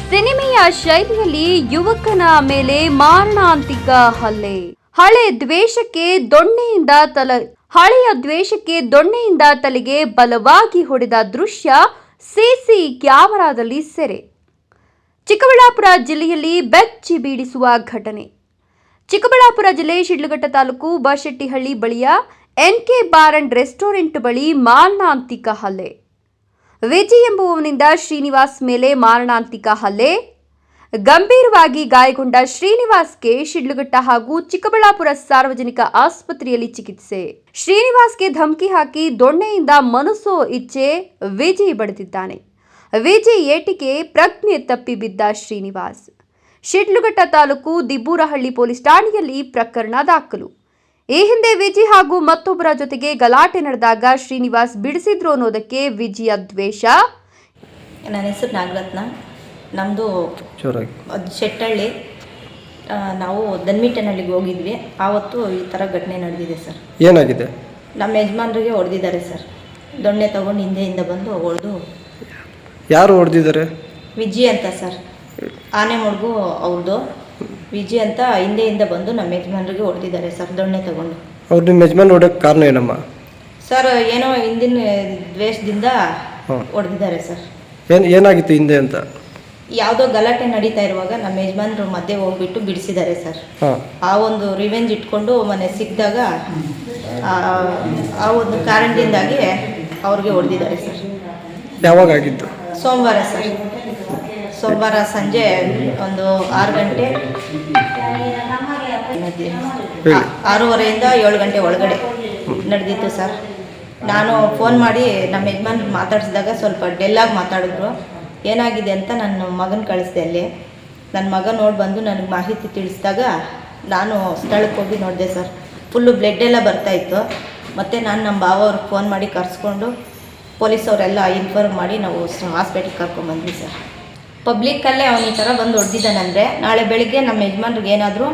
ಸಿನಿಮೆಯ ಶೈಲಿಯಲ್ಲಿ ಯುವಕನ ಮೇಲೆ ಮಾರಣಾಂತಿಕ ಹಲ್ಲೆ. ಹಳೆಯ ದ್ವೇಷಕ್ಕೆ ತಲೆಗೆ ಬಲವಾಗಿ ಹೊಡೆದ ದೃಶ್ಯ ಸಿಸಿ ಕ್ಯಾಮೆರಾದಲ್ಲಿ ಸೆರೆ. ಚಿಕ್ಕಬಳ್ಳಾಪುರ ಜಿಲ್ಲೆಯಲ್ಲಿ ಬೆಚ್ಚಿ ಬೀಳಿಸುವ ಘಟನೆ. ಚಿಕ್ಕಬಳ್ಳಾಪುರ ಜಿಲ್ಲೆ ಶಿಡ್ಲಘಟ್ಟ ತಾಲೂಕು ಬಶೆಟ್ಟಿಹಳ್ಳಿ ಬಳಿಯ ಎನ್ಕೆ ಬಾರ್ ಅಂಡ್ ರೆಸ್ಟೋರೆಂಟ್ ಬಳಿ ಮಾರಣಾಂತಿಕ ಹಲ್ಲೆ. ವಿಜಯ್ ಎಂಬುವವನಿಂದ ಶ್ರೀನಿವಾಸ್ ಮೇಲೆ ಮಾರಣಾಂತಿಕ ಹಲ್ಲೆ. ಗಂಭೀರವಾಗಿ ಗಾಯಗೊಂಡ ಶ್ರೀನಿವಾಸ್ಗೆ ಶಿಡ್ಲಘಟ್ಟ ಹಾಗೂ ಚಿಕ್ಕಬಳ್ಳಾಪುರ ಸಾರ್ವಜನಿಕ ಆಸ್ಪತ್ರೆಯಲ್ಲಿ ಚಿಕಿತ್ಸೆ. ಶ್ರೀನಿವಾಸ್ಗೆ ಧಮಕಿ ಹಾಕಿ ದೊಣ್ಣೆಯಿಂದ ಮನಸೋ ಇಚ್ಛೆ ವಿಜಯ್ ಬಡಿದಿದ್ದಾನೆ. ವಿಜಯ್ ಏಟಿಗೆ ಪ್ರಜ್ಞೆ ತಪ್ಪಿ ಬಿದ್ದ ಶ್ರೀನಿವಾಸ್. ಶಿಡ್ಲಘಟ್ಟ ತಾಲೂಕು ದಿಬ್ಬೂರಹಳ್ಳಿ ಪೊಲೀಸ್ ಠಾಣೆಯಲ್ಲಿ ಪ್ರಕರಣ ದಾಖಲು. ಈ ಹಿಂದೆ ವಿಜಯ್ ಹಾಗೂ ಮತ್ತೊಬ್ಬರ ಜೊತೆಗೆ ಗಲಾಟೆ ನಡೆದಾಗ ಶ್ರೀನಿವಾಸ್ ಬಿಡಿಸಿದ್ರು ಅನ್ನೋದಕ್ಕೆ ವಿಜಯ ದ್ವೇಷ. ನನ್ನ ಹೆಸರು ನಾಗರತ್ನ, ನಮ್ಮದು ಶೆಟ್ಟಹಳ್ಳಿ. ನಾವು ದನ್ಮಿಟ್ಟನಹಳ್ಳಿಗೆ ಹೋಗಿದ್ವಿ. ಆವತ್ತು ಈ ಥರ ಘಟನೆ ನಡೆದಿದೆ ಸರ್. ಏನಾಗಿದೆ? ನಮ್ಮ ಯಜಮಾನ್ರಿಗೆ ಹೊಡೆದಿದ್ದಾರೆ ಸರ್. ದೊಣ್ಣೆ ತಗೊಂಡು ಹಿಂದೆಯಿಂದ ಬಂದು ಹೊಡೆದು. ಯಾರು ಹೊಡೆದಿದ್ದಾರೆ? ವಿಜಯ್ ಅಂತ ಸರ್, ಆನೆ ಮುಡ್ಗು ಅವ್ರದ್ದು. ವಿಜಯ್ ಅಂತ ಹಿಂದೆಯಿಂದ ಬಂದು ನಮ್ಮ ಯಜಮಾನ್ರಿಗೆ ಹೊಡೆದಿದ್ದಾರೆ ಸರ್, ದೊಣ್ಣೆ ತಗೊಂಡು. ಅವ್ರು ನಿಮ್ಮ ಯಜಮಾನ್ ಹೊಡೆಯೋಕ್ಕೆ ಕಾರಣ ಏನಮ್ಮ? ಸರ್ ಏನೋ ಹಿಂದಿನ ದ್ವೇಷದಿಂದ ಹೊಡೆದಿದ್ದಾರೆ ಸರ್. ಏನಾಗಿತ್ತು ಹಿಂದೆ ಅಂತ? ಯಾವುದೋ ಗಲಾಟೆ ನಡೀತಾ ಇರುವಾಗ ನಮ್ಮ ಯಜಮಾನ್ರು ಮಧ್ಯೆ ಹೋಗ್ಬಿಟ್ಟು ಬಿಡಿಸಿದ್ದಾರೆ ಸರ್. ಆ ಒಂದು ರಿವೆಂಜ್ ಇಟ್ಕೊಂಡು ಮನೆ ಸಿಕ್ಕಿದಾಗ ಆ ಒಂದು ಕಾರಣದಿಂದಾಗಿ ಅವ್ರಿಗೆ ಹೊಡೆದಿದ್ದಾರೆ ಸರ್. ಯಾವಾಗ ಆಗಿದ್ದು? ಸೋಮವಾರ ಸರ್. ಸೋಮವಾರ ಸಂಜೆ ಒಂದು 6 ಗಂಟೆ 6:30 7 ಗಂಟೆ ಒಳಗಡೆ ನಡೆದಿತ್ತು ಸರ್. ನಾನು ಫೋನ್ ಮಾಡಿ ನಮ್ಮ ಯಜಮಾನ್ರು ಮಾತಾಡಿಸಿದಾಗ ಸ್ವಲ್ಪ ಡೆಲ್ಲಾಗಿ ಮಾತಾಡಿದ್ರು. ಏನಾಗಿದೆ ಅಂತ ನನ್ನ ಮಗನ ಕಳಿಸ್ದೆ. ಅಲ್ಲಿ ನನ್ನ ಮಗ ನೋಡಿ ಬಂದು ನನಗೆ ಮಾಹಿತಿ ತಿಳಿಸಿದಾಗ ನಾನು ಸ್ಥಳಕ್ಕೆ ಹೋಗಿ ನೋಡಿದೆ ಸರ್. ಫುಲ್ಲು ಬ್ಲಡ್ ಎಲ್ಲ ಬರ್ತಾಯಿತ್ತು. ಮತ್ತು ನಾನು ನಮ್ಮ ಭಾವ ಅವ್ರಿಗೆ ಫೋನ್ ಮಾಡಿ ಕರೆಸ್ಕೊಂಡು ಪೊಲೀಸವರೆಲ್ಲ ಇನ್ಫಾರ್ಮ್ ಮಾಡಿ ನಾವು ಹಾಸ್ಪಿಟ್ಲಿಗೆ ಕರ್ಕೊಂಡ್ಬಂದ್ವಿ ಸರ್. ಪಬ್ಲಿಕ್ಕಲ್ಲೇ ಅವನು ಈ ಥರ ಬಂದು ಹೊಡೆದಿದ್ದಾನಂದರೆ ನಾಳೆ ಬೆಳಿಗ್ಗೆ ನಮ್ಮ ಯಜಮಾನ್ರಿಗೆ ಏನಾದರೂ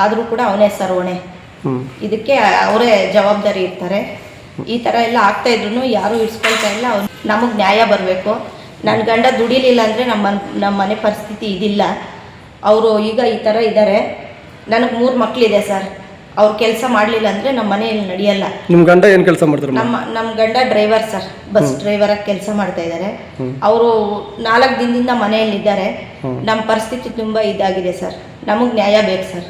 ಆದರೂ ಕೂಡ ಅವನೇ ಸರ್ ಹೊಣೆ. ಇದಕ್ಕೆ ಅವರೇ ಜವಾಬ್ದಾರಿ ಇರ್ತಾರೆ. ಈ ಥರ ಎಲ್ಲ ಆಗ್ತಾಯಿದ್ರು ಯಾರೂ ಇಡ್ಸ್ಕೊಳ್ತಾ ಇಲ್ಲ. ಅವ್ನು ನಮಗೆ ನ್ಯಾಯ ಬರಬೇಕು. ನನ್ನ ಗಂಡ ದುಡಿಲಿಲ್ಲ ಅಂದರೆ ನಮ್ಮ ಮನೆ ಪರಿಸ್ಥಿತಿ ಇದಿಲ್ಲ. ಅವರು ಈಗ ಈ ಥರ ಇದ್ದಾರೆ. ನನಗೆ 3 ಮಕ್ಕಳಿದೆ ಸರ್. ಅವ್ರು ಕೆಲಸ ಮಾಡಲಿಲ್ಲ ಅಂದರೆ ನಮ್ಮ ಮನೆಯಲ್ಲಿ ನಡೆಯಲ್ಲ. ನಿಮ್ಮ ಗಂಡ ಏನು ಕೆಲಸ ಮಾಡ್ತಾರೆ? ನಮ್ಮ ಗಂಡ ಡ್ರೈವರ್ ಸರ್, ಬಸ್ ಡ್ರೈವರಾಗಿ ಕೆಲಸ ಮಾಡ್ತಾ ಇದ್ದಾರೆ. ಅವರು 4 ದಿನದಿಂದ ಮನೆಯಲ್ಲಿದ್ದಾರೆ. ನಮ್ಮ ಪರಿಸ್ಥಿತಿ ತುಂಬ ಇದಾಗಿದೆ ಸರ್. ನಮಗೆ ನ್ಯಾಯ ಬೇಕು ಸರ್.